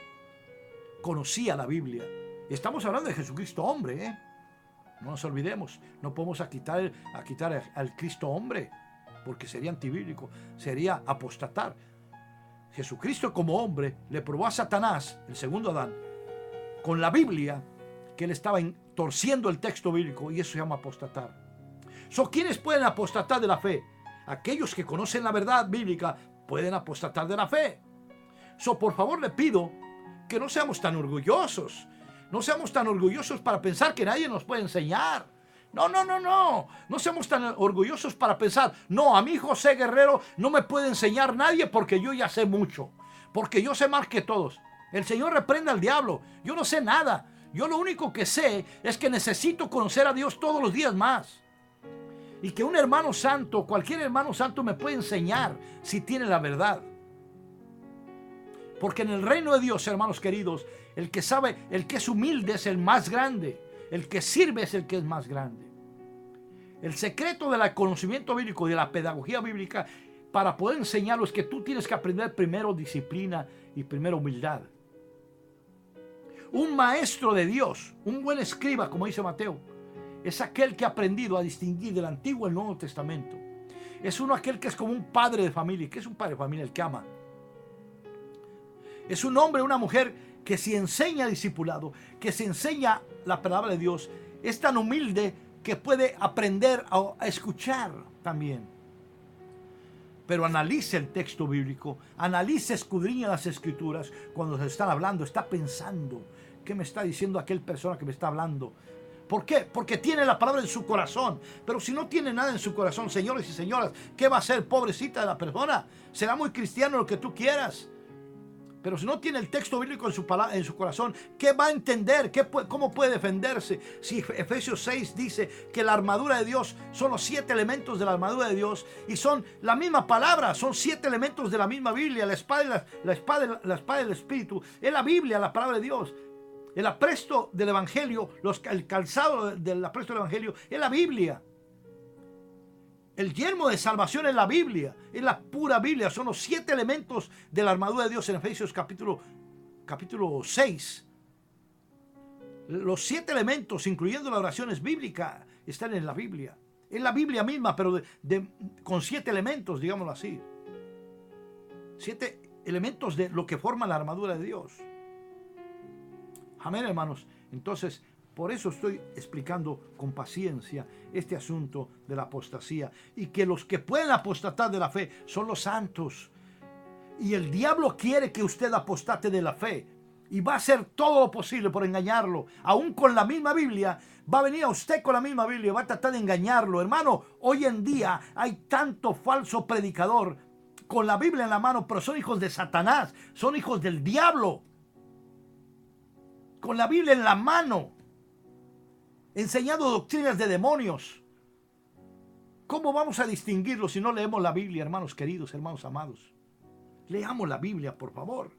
conocía la Biblia. Estamos hablando de Jesucristo hombre, ¿eh? No nos olvidemos. No podemos quitar al Cristo hombre, porque sería antibíblico, sería apostatar. Jesucristo como hombre le probó a Satanás, el segundo Adán, con la Biblia, que él estaba torciendo el texto bíblico, y eso se llama apostatar. ¿Quiénes pueden apostatar de la fe? Aquellos que conocen la verdad bíblica pueden apostatar de la fe. Por favor, le pido que no seamos tan orgullosos. No seamos tan orgullosos para pensar que nadie nos puede enseñar. No. No seamos tan orgullosos para pensar: no, a mí José Guerrero no me puede enseñar nadie porque yo ya sé mucho. Porque yo sé más que todos. El Señor reprenda al diablo. Yo no sé nada. Yo lo único que sé es que necesito conocer a Dios todos los días más. Y que un hermano santo, cualquier hermano santo, me puede enseñar si tiene la verdad. Porque en el reino de Dios, hermanos queridos, el que sabe, el que es humilde es el más grande. El que sirve es el que es más grande. El secreto del conocimiento bíblico y de la pedagogía bíblica para poder enseñarlo es que tú tienes que aprender primero disciplina y primero humildad. Un maestro de Dios, un buen escriba, como dice Mateo, es aquel que ha aprendido a distinguir del Antiguo y el Nuevo Testamento. Es aquel que es como un padre de familia. ¿Qué es un padre de familia? El que ama. Es un hombre, una mujer que se enseña discipulado, que se enseña la palabra de Dios. Es tan humilde que puede aprender a escuchar también. Pero analice el texto bíblico, analice, escudriña las escrituras. Cuando se están hablando, está pensando: ¿qué me está diciendo aquel persona que me está hablando? ¿Por qué? Porque tiene la palabra en su corazón. Pero si no tiene nada en su corazón, señores y señoras, ¿qué va a hacer, pobrecita de la persona? Será muy cristiano lo que tú quieras, Pero si no tiene el texto bíblico en su corazón, ¿qué va a entender? ¿Cómo puede defenderse? Si Efesios 6 dice que la armadura de Dios son los 7 elementos de la armadura de Dios y son la misma palabra, son 7 elementos de la misma Biblia, la espada del Espíritu, es la Biblia, la palabra de Dios. El apresto del Evangelio, el calzado del apresto del Evangelio es la Biblia. El yelmo de salvación es la Biblia, es la pura Biblia. Son los 7 elementos de la armadura de Dios en Efesios capítulo 6. Los 7 elementos, incluyendo las oraciones bíblicas, están en la Biblia. Es la Biblia misma, pero con 7 elementos, digámoslo así. 7 elementos de lo que forma la armadura de Dios. Amén, hermanos. Entonces, por eso estoy explicando con paciencia este asunto de la apostasía. Y que los que pueden apostatar de la fe son los santos. Y el diablo quiere que usted apostate de la fe. Y va a hacer todo lo posible por engañarlo. Aún con la misma Biblia, va a venir a usted con la misma Biblia, va a tratar de engañarlo. Hermano, hoy en día hay tanto falso predicador con la Biblia en la mano, pero son hijos de Satanás, son hijos del diablo. Con la Biblia en la mano, enseñando doctrinas de demonios. ¿Cómo vamos a distinguirlo si no leemos la Biblia, hermanos queridos, hermanos amados? Leamos la Biblia, por favor.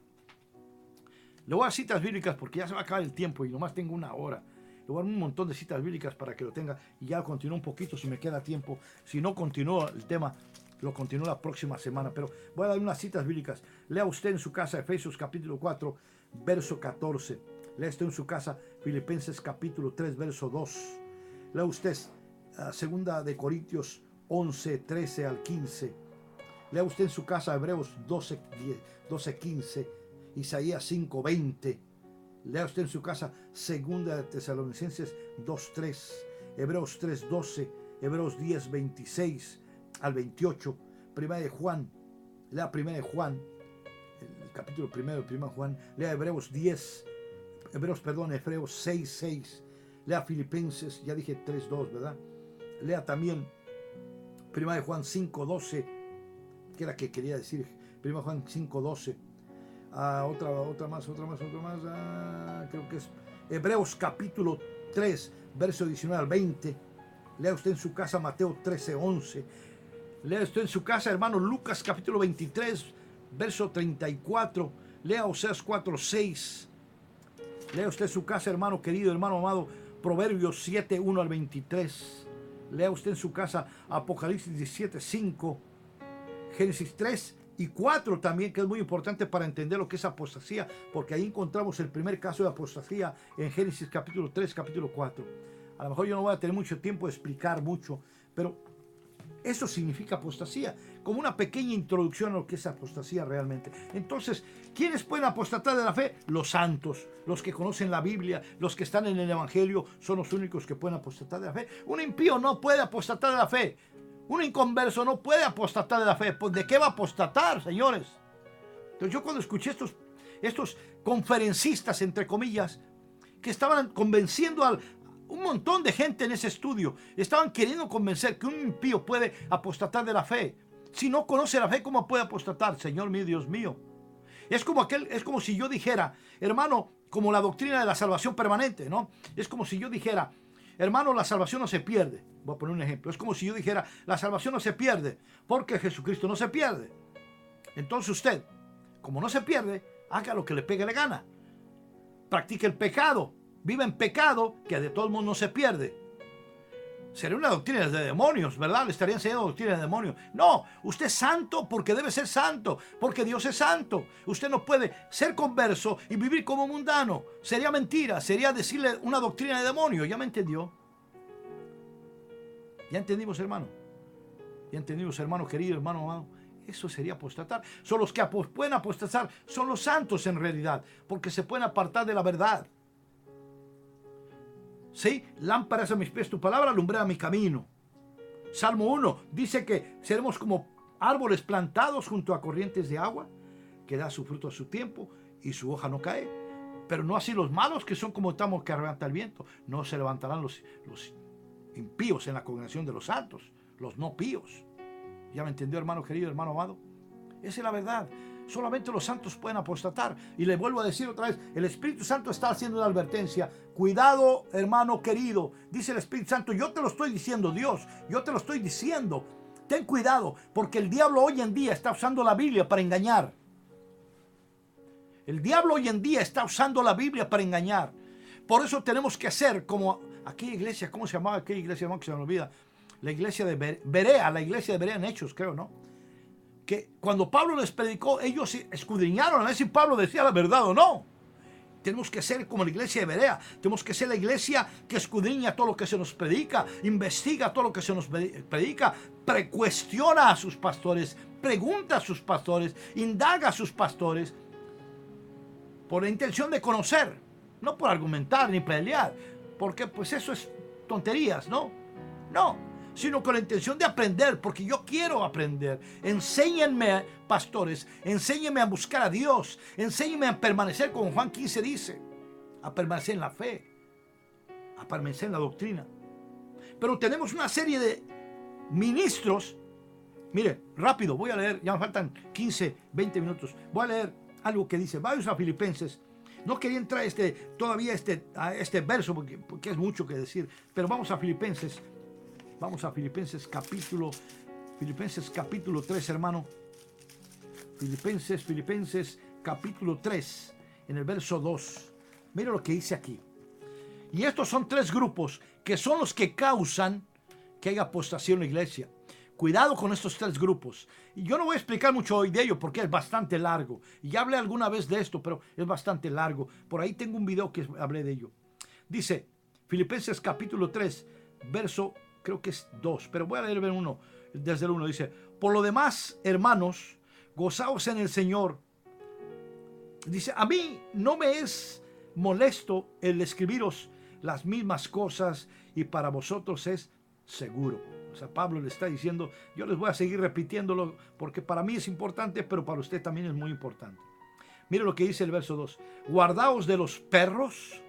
Le voy a dar citas bíblicas porque ya se va a acabar el tiempo y nomás tengo 1 hora. Le voy a dar un montón de citas bíblicas para que lo tenga y ya continúo un poquito si me queda tiempo. Si no continúo el tema, lo continúo la próxima semana. Pero voy a dar unas citas bíblicas. Lea usted en su casa Efesios capítulo 4, verso 14. Lea usted en su casa Filipenses capítulo 3, verso 2. Lea usted segunda de Corintios 11, 13 al 15. Lea usted en su casa Hebreos 12, 15. Isaías 5, 20. Lea usted en su casa segunda de Tesalonicenses 2, 3. Hebreos 3, 12. Hebreos 10, 26 al 28. Primera de Juan. Lea Primera de Juan. El capítulo primero de Primera de Juan. Lea Hebreos 6, 6. Lea Filipenses, ya dije 3, 2, ¿verdad? Lea también Primera de Juan 5, 12, que era que quería decir. Primera de Juan 5, 12. Otra más. Creo que es Hebreos capítulo 3, verso 19 al 20. Lea usted en su casa Mateo 13, 11. Lea usted en su casa, hermano, Lucas capítulo 23, verso 34. Lea Oseas 4, 6. Lea usted en su casa, hermano querido, hermano amado, Proverbios 7, 1 al 23. Lea usted en su casa Apocalipsis 17, 5. Génesis 3 y 4 también, que es muy importante para entender lo que es apostasía, porque ahí encontramos el primer caso de apostasía en Génesis capítulo 3, capítulo 4. A lo mejor yo no voy a tener mucho tiempo de explicar mucho, pero eso significa apostasía, como una pequeña introducción a lo que es apostasía realmente. Entonces, ¿quiénes pueden apostatar de la fe? Los santos, los que conocen la Biblia, los que están en el Evangelio, son los únicos que pueden apostatar de la fe. Un impío no puede apostatar de la fe. Un inconverso no puede apostatar de la fe. Pues, ¿de qué va a apostatar, señores? Entonces, yo cuando escuché estos conferencistas, entre comillas, que estaban convenciendo a un montón de gente en ese estudio, estaban queriendo convencer que un impío puede apostatar de la fe. Si no conoce la fe, ¿cómo puede apostatar? Señor mío, Dios mío. Es como si yo dijera, hermano, como la doctrina de la salvación permanente, ¿no? Es como si yo dijera, hermano, la salvación no se pierde. Voy a poner un ejemplo. Es como si yo dijera, la salvación no se pierde, porque Jesucristo no se pierde. Entonces usted, como no se pierde, haga lo que le pegue la gana. Practique el pecado. Vive en pecado, que de todo el mundo no se pierde. Sería una doctrina de demonios, ¿verdad? Le estaría enseñando doctrina de demonios. No, usted es santo porque debe ser santo, porque Dios es santo. Usted no puede ser converso y vivir como mundano. Sería mentira, sería decirle una doctrina de demonios. ¿Ya me entendió? ¿Ya entendimos, hermano? ¿Ya entendimos, hermano querido, hermano amado? Eso sería apostatar. Son los que pueden apostatar, son los santos en realidad, porque se pueden apartar de la verdad. ¿Sí? Lámpara es a mis pies tu palabra, alumbra mi camino. Salmo 1 dice que seremos como árboles plantados junto a corrientes de agua, que da su fruto a su tiempo y su hoja no cae. Pero no así los malos, que son como tamos que arrebata el viento. No se levantarán los impíos en la congregación de los santos, los no píos. ¿Ya me entendió, hermano querido, hermano amado? Esa es la verdad. Solamente los santos pueden apostatar. Y le vuelvo a decir otra vez, el Espíritu Santo está haciendo una advertencia. Cuidado, hermano querido. Dice el Espíritu Santo, yo te lo estoy diciendo, Dios, yo te lo estoy diciendo. Ten cuidado, porque el diablo hoy en día está usando la Biblia para engañar. El diablo hoy en día está usando la Biblia para engañar. Por eso tenemos que hacer como aquella iglesia, ¿cómo se llamaba aquella iglesia? No, que se me olvida. La iglesia de Berea, la iglesia de Berea en Hechos, creo, ¿no? Que cuando Pablo les predicó, ellos escudriñaron a ver si Pablo decía la verdad o no. Tenemos que ser como la iglesia de Berea. Tenemos que ser la iglesia que escudriña todo lo que se nos predica, investiga todo lo que se nos predica, precuestiona a sus pastores, pregunta a sus pastores, indaga a sus pastores, por la intención de conocer, no por argumentar ni pelear, porque pues eso es tonterías, ¿no? No, sino con la intención de aprender, porque yo quiero aprender. Enséñenme, pastores, enséñenme a buscar a Dios, enséñenme a permanecer, como Juan 15 dice, a permanecer en la fe, a permanecer en la doctrina. Pero tenemos una serie de ministros. Mire, rápido, voy a leer, ya me faltan 15, 20 minutos. Voy a leer algo que dice, vamos a Filipenses. No quería entrar a este verso porque es mucho que decir, pero vamos a Filipenses. Vamos a Filipenses capítulo 3, hermano. Filipenses capítulo 3, en el verso 2. Mira lo que dice aquí. Y estos son 3 grupos que son los que causan que haya apostasía en la iglesia. Cuidado con estos 3 grupos. Y yo no voy a explicar mucho hoy de ello porque es bastante largo. Y ya hablé alguna vez de esto, pero es bastante largo. Por ahí tengo un video que hablé de ello. Dice, Filipenses capítulo 3, verso, creo que es 2, pero voy a leer desde el 1. Dice, por lo demás, hermanos, gozaos en el Señor. Dice, a mí no me es molesto el escribiros las mismas cosas y para vosotros es seguro. O sea, Pablo le está diciendo, yo les voy a seguir repitiéndolo porque para mí es importante, pero para usted también es muy importante. Mire lo que dice el verso 2. Guardaos de los perros,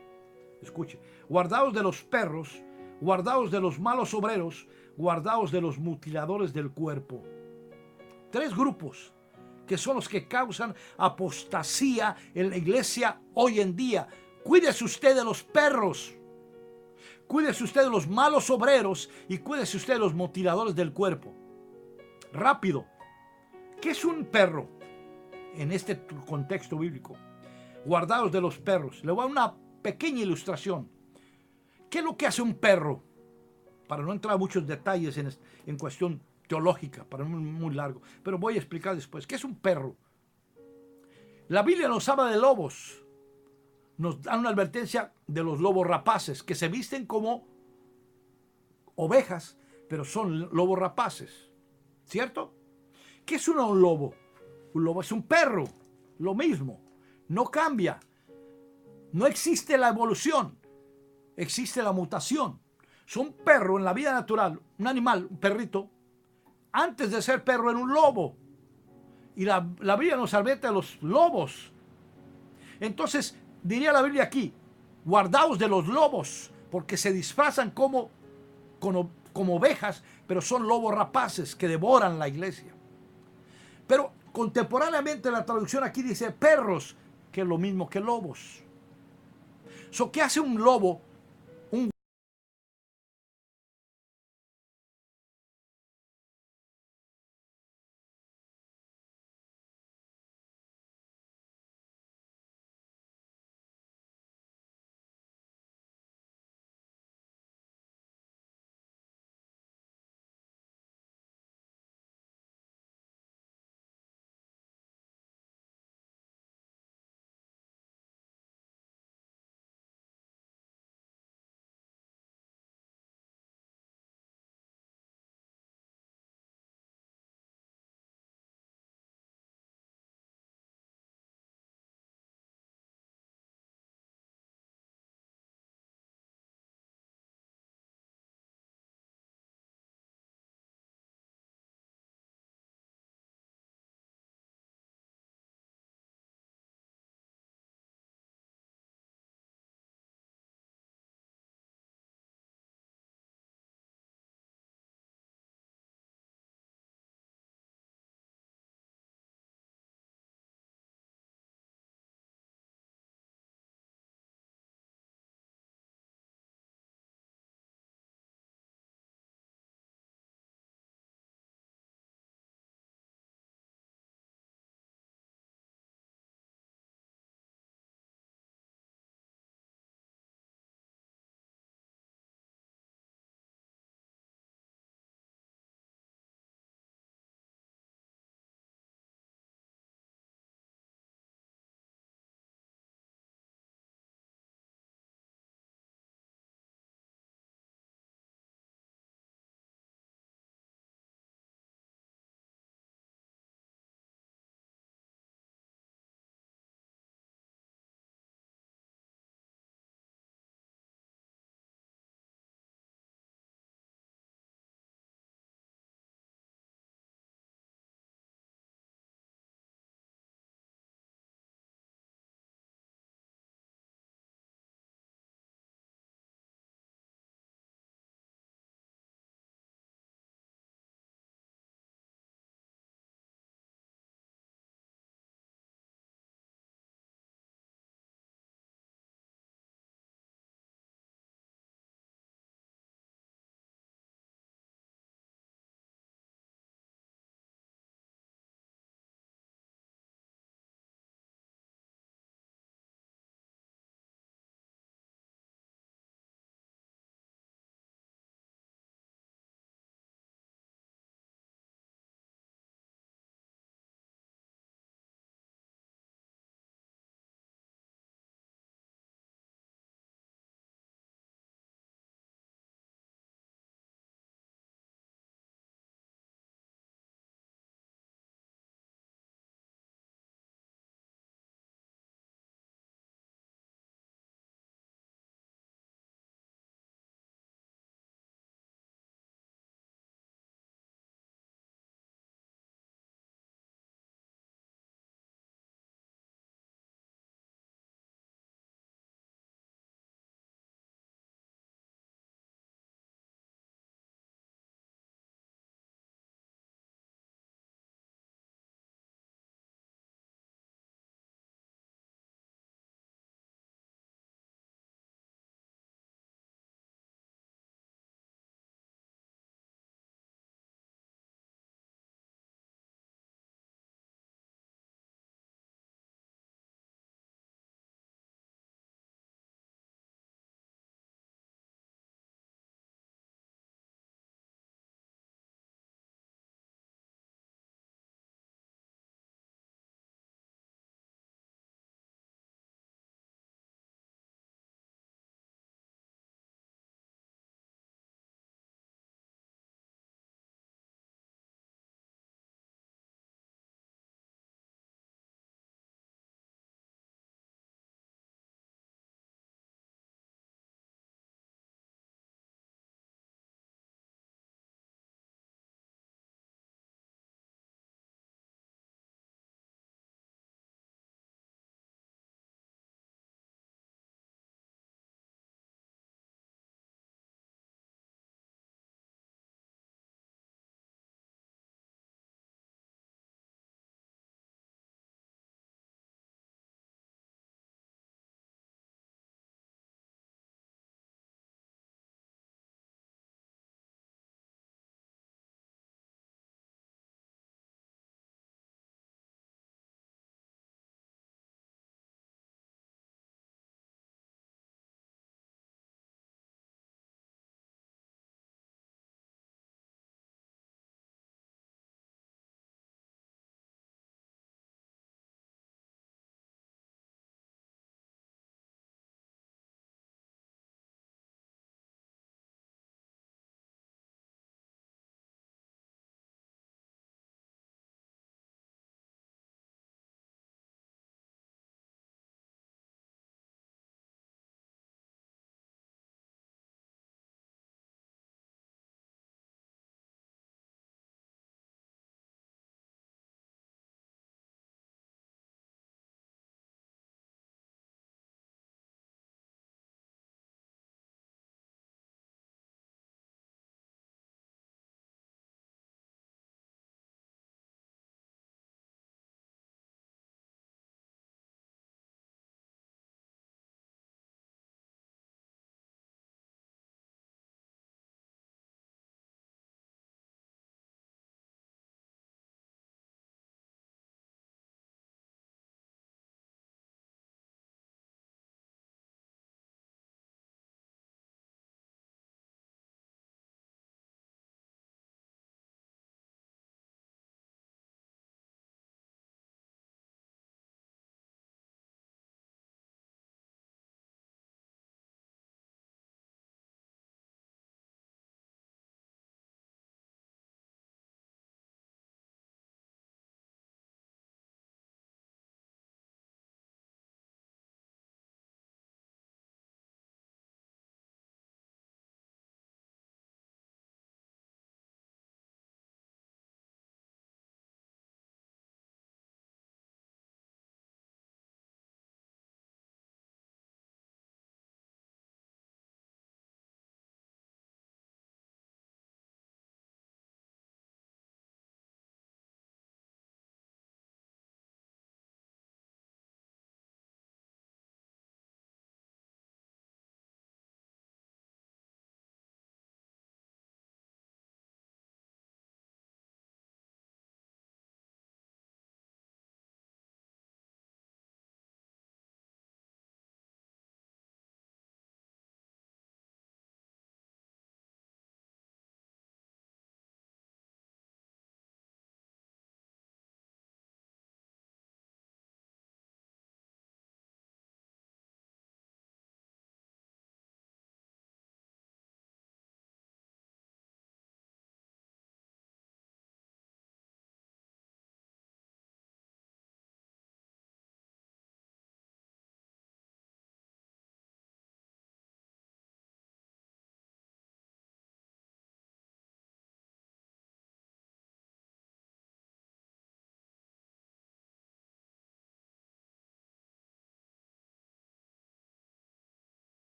escuche, guardaos de los perros, guardaos de los malos obreros, guardaos de los mutiladores del cuerpo. 3 grupos que son los que causan apostasía en la iglesia hoy en día. Cuídese usted de los perros. Cuídese usted de los malos obreros y cuídese usted de los mutiladores del cuerpo. Rápido. ¿Qué es un perro en este contexto bíblico? Guardaos de los perros. Le voy a dar una pequeña ilustración. ¿Qué es lo que hace un perro? Para no entrar a muchos detalles en cuestión teológica, para no muy largo. Pero voy a explicar después. ¿Qué es un perro? La Biblia nos habla de lobos. Nos da una advertencia de los lobos rapaces, que se visten como ovejas, pero son lobos rapaces. ¿Cierto? ¿Qué es un lobo? Un lobo es un perro. Lo mismo. No cambia. No existe la evolución. Existe la mutación. Un perro en la vida natural, un animal, un perrito, antes de ser perro era un lobo. Y la Biblia nos advierte de los lobos. Entonces, diría la Biblia aquí, guardaos de los lobos, porque se disfrazan como ovejas, pero son lobos rapaces que devoran la iglesia. Pero contemporáneamente la traducción aquí dice perros, que es lo mismo que lobos. ¿Qué hace un lobo